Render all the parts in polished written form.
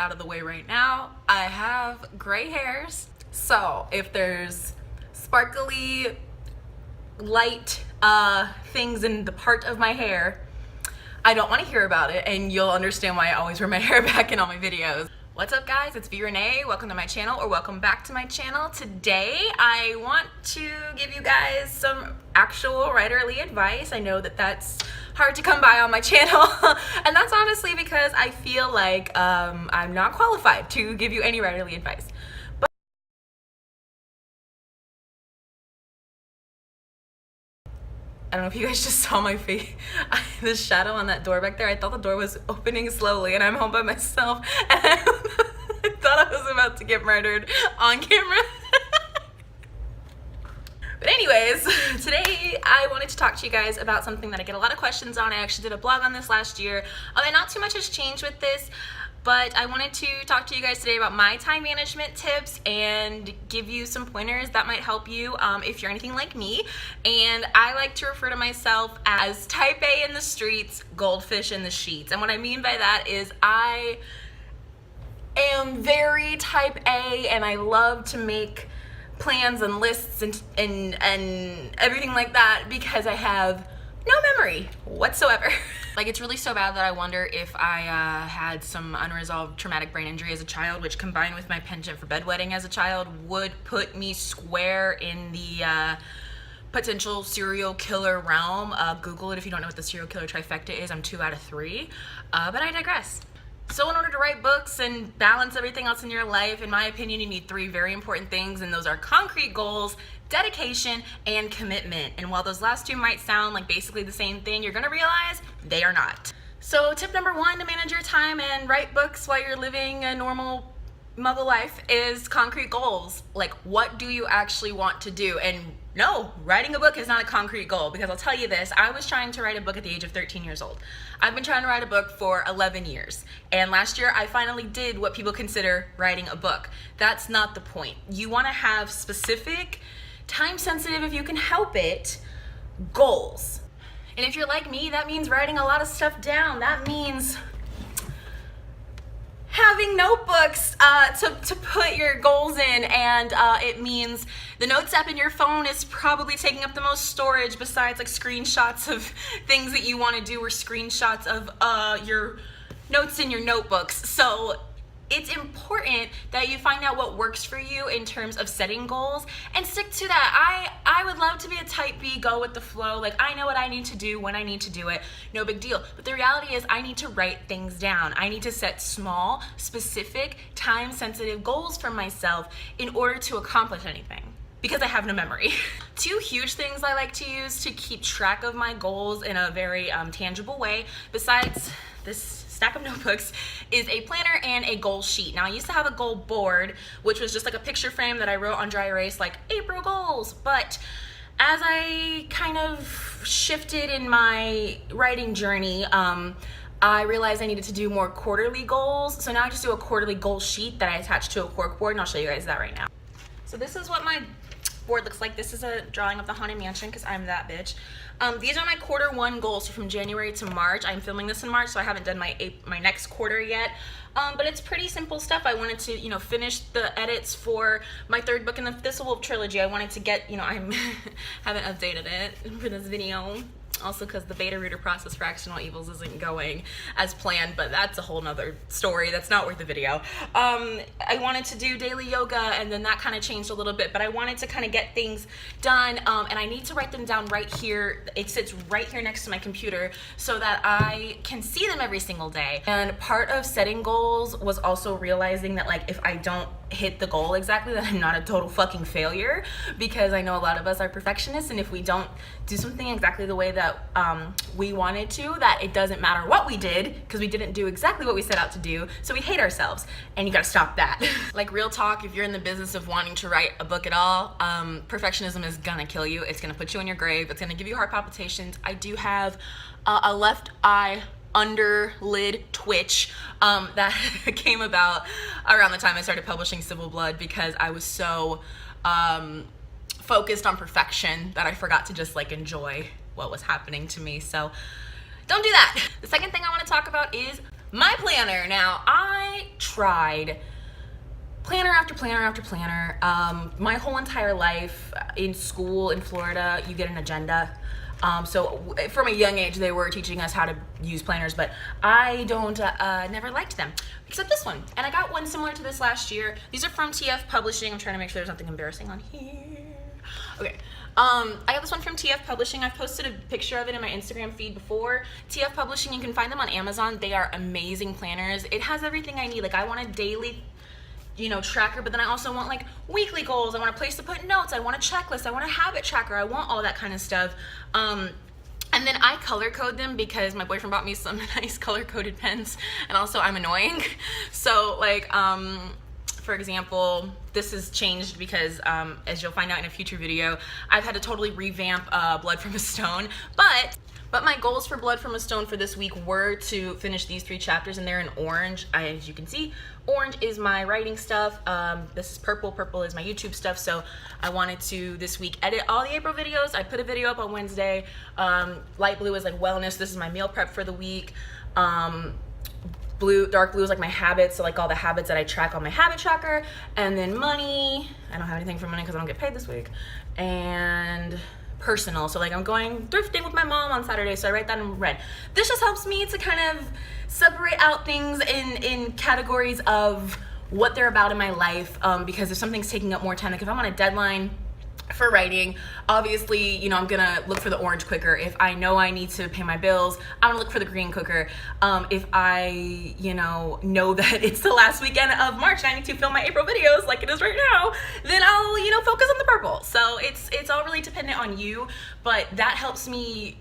out of the way right now. I have gray hairs, so if there's sparkly light things in the part of my hair, I don't want to hear about it, and you'll understand why I always wear my hair back in all my videos. What's up, guys? It's Renae. Welcome to my channel, or welcome back to my channel. Today I want to give you guys some actual writerly advice. I know that that's hard to come by on my channel and that's honestly because I feel like I'm not qualified to give you any writerly advice. I don't know if you guys just saw my face, the shadow on that door back there. I thought the door was opening slowly and I'm home by myself and I thought I was about to get murdered on camera. But anyways, today I wanted to talk to you guys about something that I get a lot of questions on. I actually did a blog on this last year. And not too much has changed with this, but I wanted to talk to you guys today about my time management tips and give you some pointers that might help you if you're anything like me. And I like to refer to myself as type A in the streets, goldfish in the sheets. And what I mean by that is I am very type A and I love to make plans and lists and everything like that because I have no memory whatsoever. Like, it's really so bad that I wonder if I had some unresolved traumatic brain injury as a child, which combined with my penchant for bedwetting as a child would put me square in the potential serial killer realm. Google it if you don't know what the serial killer trifecta is. I'm 2 out of 3, but I digress. So in order to write books and balance everything else in your life, in my opinion, you need 3 very important things, and those are concrete goals, dedication, and commitment. And while those last 2 might sound like basically the same thing, you're gonna realize they are not. So tip number 1 to manage your time and write books while you're living a normal muggle life is concrete goals. Like, what do you actually want to do? And no, writing a book is not a concrete goal, because I'll tell you this, I was trying to write a book at the age of 13 years old. I've been trying to write a book for 11 years. And last year I finally did what people consider writing a book. That's not the point. You want to have specific, time sensitive, if you can help it, goals. And if you're like me, that means writing a lot of stuff down. That means having notebooks to put your goals in, and it means the notes app in your phone is probably taking up the most storage, besides like screenshots of things that you want to do or screenshots of your notes in your notebooks. So it's important that you find out what works for you in terms of setting goals and stick to that. I would love to be a type B, go with the flow. Like, I know what I need to do when I need to do it, no big deal. But the reality is I need to write things down. I need to set small, specific, time-sensitive goals for myself in order to accomplish anything, because I have no memory. 2 huge things I like to use to keep track of my goals in a very tangible way, besides this stack of notebooks, is a planner and a goal sheet. Now, I used to have a goal board, which was just like a picture frame that I wrote on dry erase, like April goals. But as I kind of shifted in my writing journey, I realized I needed to do more quarterly goals. So now I just do a quarterly goal sheet that I attach to a cork board, and I'll show you guys that right now. So this is what my board looks like. This is a drawing of the Haunted Mansion, because I'm that bitch. These are my quarter 1 goals, so from January to March. I'm filming this in March, so I haven't done my next quarter yet. But it's pretty simple stuff. I wanted to, finish the edits for my 3rd book in the Thistlewolf trilogy. I wanted to get, I haven't updated it for this video. Also because the beta reader process for Accidental Evils isn't going as planned, but that's a whole nother story. That's not worth the video. I wanted to do daily yoga, and then that kind of changed a little bit, but I wanted to kind of get things done, and I need to write them down right here. It sits right here next to my computer so that I can see them every single day. And part of setting goals was also realizing that, like, if I don't hit the goal exactly, that I'm not a total fucking failure, because I know a lot of us are perfectionists, and if we don't do something exactly the way that we wanted to, that it doesn't matter what we did, because we didn't do exactly what we set out to do, so we hate ourselves, and you gotta stop that. Like, real talk, if you're in the business of wanting to write a book at all, perfectionism is gonna kill you. It's gonna put you in your grave. It's gonna give you heart palpitations. I do have a left eye underlid twitch that came about around the time I started publishing Civil Blood, because I was so focused on perfection that I forgot to just like enjoy what was happening to me. So don't do that. The second thing I want to talk about is my planner. Now, I tried planner after planner after planner. My whole entire life in school in Florida, you get an agenda. So from a young age, they were teaching us how to use planners, but I never liked them, except this one. And I got one similar to this last year. These are from TF Publishing. I'm trying to make sure there's nothing embarrassing on here. Okay. I got this one from TF Publishing. I've posted a picture of it in my Instagram feed before. TF Publishing, you can find them on Amazon. They are amazing planners. It has everything I need. Like, I want a daily, tracker, but then I also want like weekly goals. I want a place to put notes. I want a checklist. I want a habit tracker. I want all that kind of stuff. And then I color code them because my boyfriend bought me some nice color coded pens, and also I'm annoying. So like, for example, this has changed because, as you'll find out in a future video, I've had to totally revamp Blood from a Stone. But my goals for Blood from a Stone for this week were to finish these 3 chapters, and they're in orange. As you can see, orange is my writing stuff. This is purple. Purple is my YouTube stuff. So I wanted to this week edit all the April videos. I put a video up on Wednesday. Light blue is like wellness. This is my meal prep for the week. Dark blue is like my habits, so like all the habits that I track on my habit tracker. And then money, I don't have anything for money because I don't get paid this week. And personal, so like I'm going thrifting with my mom on Saturday, so I write that in red. This just helps me to kind of separate out things in categories of what they're about in my life, because if something's taking up more time, like if I'm on a deadline for writing, obviously, I'm gonna look for the orange quicker. If I know I need to pay my bills, I'm gonna look for the green quicker. If I, know that it's the last weekend of March and I need to film my April videos like it is right now, then I'll, focus on the purple. So it's all really dependent on you, but that helps me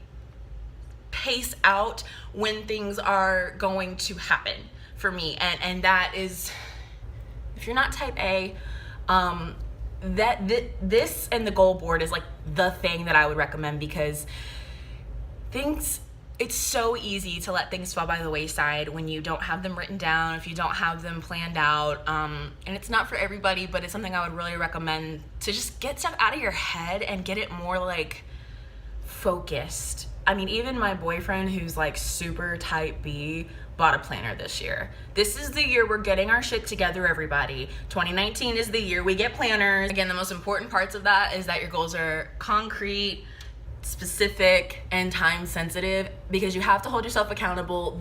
pace out when things are going to happen for me. And that is, if you're not type A, this and the goal board is like the thing that I would recommend, because it's so easy to let things fall by the wayside when you don't have them written down, if you don't have them planned out, and it's not for everybody, but it's something I would really recommend to just get stuff out of your head and get it more like focused. I mean, even my boyfriend, who's like super type B, bought a planner this year. This is the year we're getting our shit together, everybody. 2019 is the year we get planners. Again, the most important parts of that is that your goals are concrete, specific, and time sensitive, because you have to hold yourself accountable.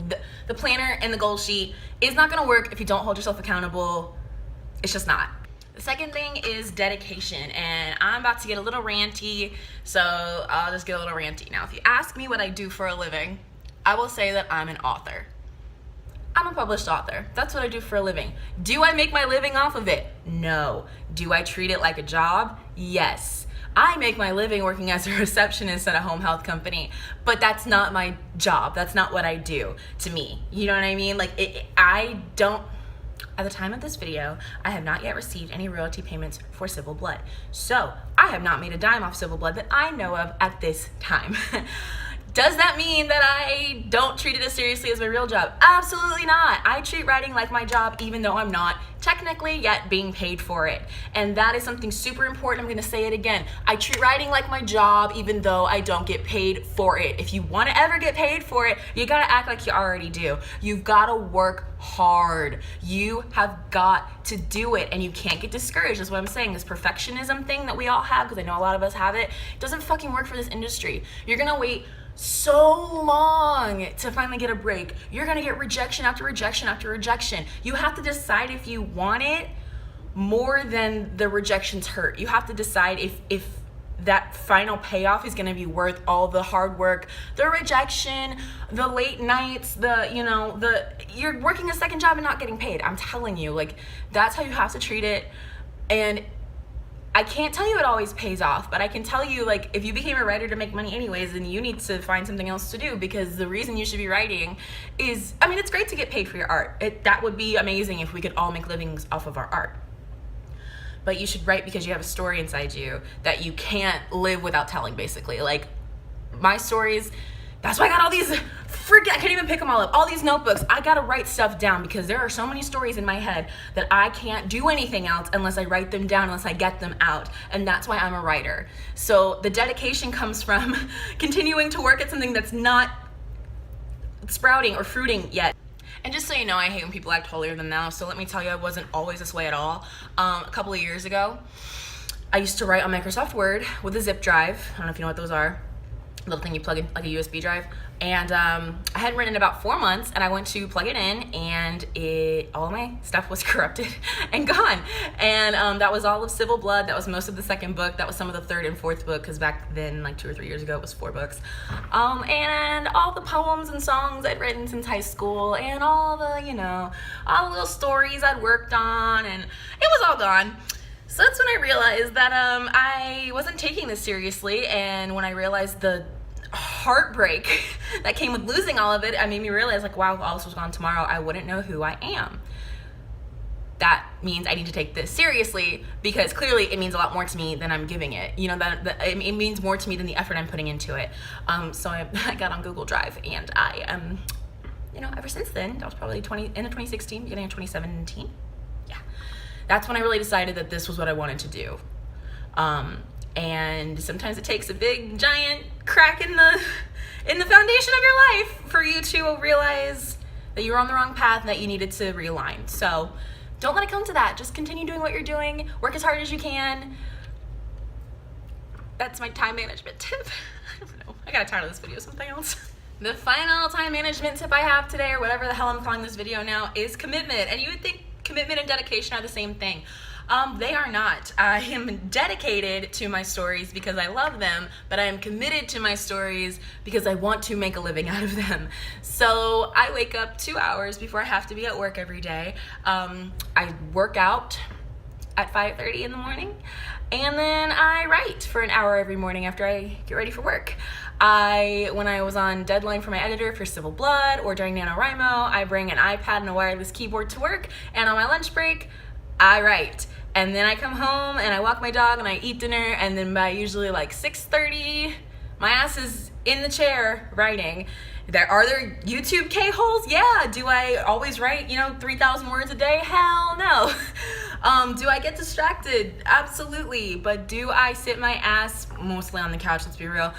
The planner and the goal sheet is not gonna work if you don't hold yourself accountable. It's just not. The second thing is dedication, and I'm about to get a little ranty, so I'll just get a little ranty. Now, if you ask me what I do for a living, I will say that I'm an author. I'm a published author. That's what I do for a living. Do I make my living off of it? No. Do I treat it like a job? Yes. I make my living working as a receptionist at a home health company, but that's not my job. That's not what I do to me. You know what I mean? Like, at the time of this video, I have not yet received any royalty payments for Civil Blood. So I have not made a dime off Civil Blood that I know of at this time. Does that mean that I don't treat it as seriously as my real job? Absolutely not. I treat writing like my job, even though I'm not technically yet being paid for it. And that is something super important. I'm gonna say it again. I treat writing like my job, even though I don't get paid for it. If you wanna ever get paid for it, you gotta act like you already do. You've gotta work hard. You have got to do it, and you can't get discouraged. That's what I'm saying. This perfectionism thing that we all have, because I know a lot of us have it, doesn't fucking work for this industry. You're gonna wait so long to finally get a break. You're gonna get rejection after rejection after rejection. You have to decide if you want it more than the rejections hurt. You have to decide if that final payoff is gonna be worth all the hard work, the rejection, the late nights, you're working a second job and not getting paid. I'm telling you, like, that's how you have to treat it. And I can't tell you it always pays off, but I can tell you, like, if you became a writer to make money anyways, then you need to find something else to do, because the reason you should be writing is, I mean, it's great to get paid for your art. That would be amazing if we could all make livings off of our art. But you should write because you have a story inside you that you can't live without telling, basically. Like, my stories, that's why I got all these I can't even pick them all up. All these notebooks, I gotta write stuff down, because there are so many stories in my head that I can't do anything else unless I write them down, unless I get them out. And that's why I'm a writer. So the dedication comes from continuing to work at something that's not sprouting or fruiting yet. And just so you know, I hate when people act holier than thou, so let me tell you, I wasn't always this way at all. A couple of years ago, I used to write on Microsoft Word with a zip drive. I don't know if you know what those are. A little thing you plug in, like a USB drive. And I hadn't written in about 4 months, and I went to plug it in, and all of my stuff was corrupted and gone. And that was all of Civil Blood. That was most of the second book. That was some of the third and fourth book, because back then, like 2 or 3 years ago, it was 4 books. And all the poems and songs I'd written since high school, and all the, you know, all the little stories I'd worked on, and it was all gone. So that's when I realized that I wasn't taking this seriously, and when I realized the heartbreak that came with losing all of it, it made me realize, like, wow, if all this was gone tomorrow, I wouldn't know who I am. That means I need to take this seriously, because clearly it means a lot more to me than I'm giving it. You know, that it means more to me than the effort I'm putting into it. So I got on Google Drive, and I, you know, ever since then, that was probably end of 2016, beginning of 2017. Yeah, that's when I really decided that this was what I wanted to do. And sometimes it takes a big giant crack in the foundation of your life for you to realize that you're on the wrong path and that you needed to realign. So don't let it come to that. Just continue doing what you're doing. Work as hard as you can. That's my time management tip. I don't know. I gotta title this video something else. The final time management tip I have today, or whatever the hell I'm calling this video now, is commitment. And you would think commitment and dedication are the same thing. They are not. I am dedicated to my stories because I love them, but I am committed to my stories because I want to make a living out of them. So I wake up 2 hours before I have to be at work every day. I work out at 5:30 in the morning, and then I write for an hour every morning after I get ready for work. When I was on deadline for my editor for Civil Blood or during NaNoWriMo, I bring an iPad and a wireless keyboard to work, and on my lunch break, I write. And then I come home and I walk my dog and I eat dinner, and then by usually like 6:30, my ass is in the chair writing. Are there YouTube K-holes? Yeah. Do I always write, 3,000 words a day? Hell no. Do I get distracted? Absolutely. But do I sit my ass mostly on the couch, let's be real,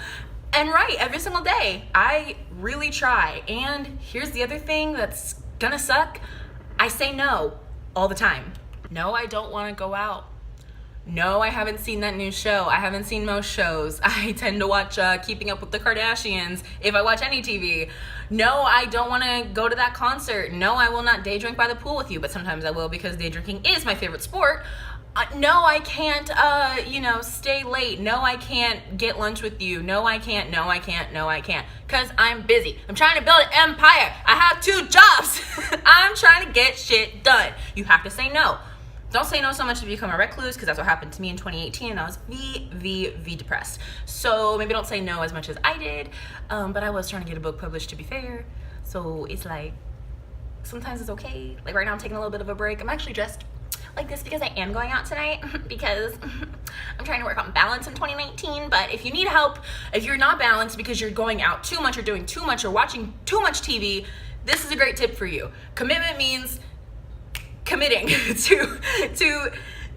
and write every single day? I really try. And here's the other thing that's gonna suck. I say no all the time. No, I don't want to go out. No, I haven't seen that new show. I haven't seen most shows. I tend to watch Keeping Up with the Kardashians if I watch any TV. No, I don't want to go to that concert. No, I will not day drink by the pool with you, but sometimes I will because day drinking is my favorite sport. No, I can't, stay late. No, I can't get lunch with you. No, I can't. No, I can't. No, I can't. Because I'm busy. I'm trying to build an empire. I have 2 jobs. I'm trying to get shit done. You have to say no. Don't say no so much to become a recluse, because that's what happened to me in 2018, and I was V depressed. So maybe don't say no as much as I did, but I was trying to get a book published, to be fair. So it's like, sometimes it's okay. Like right now I'm taking a little bit of a break. I'm actually dressed like this because I am going out tonight because I'm trying to work on balance in 2019. But if you need help, if you're not balanced because you're going out too much or doing too much or watching too much TV, this is a great tip for you. Commitment means committing to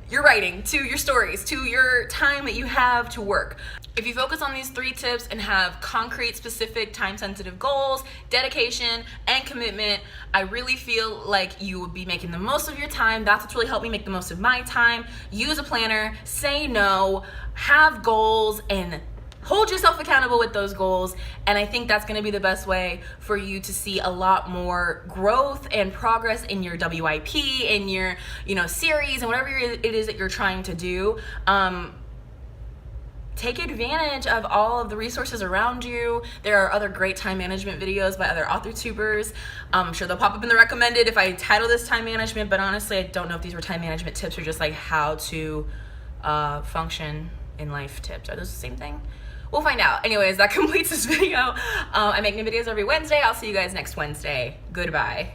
your writing, to your stories, to your time that you have to work. If you focus on these 3 tips and have concrete, specific, time-sensitive goals, dedication, and commitment, I really feel like you would be making the most of your time. That's what's really helped me make the most of my time. Use a planner, say no, have goals, and hold yourself accountable with those goals. And I think that's going to be the best way for you to see a lot more growth and progress in your WIP, in your, series, and whatever it is that you're trying to do. Take advantage of all of the resources around you. There are other great time management videos by other author tubers. I'm sure they'll pop up in the recommended if I title this time management, but honestly, I don't know if these were time management tips or just like how to function in life tips. Are those the same thing? We'll find out. Anyways, that completes this video. I make new videos every Wednesday. I'll see you guys next Wednesday. Goodbye.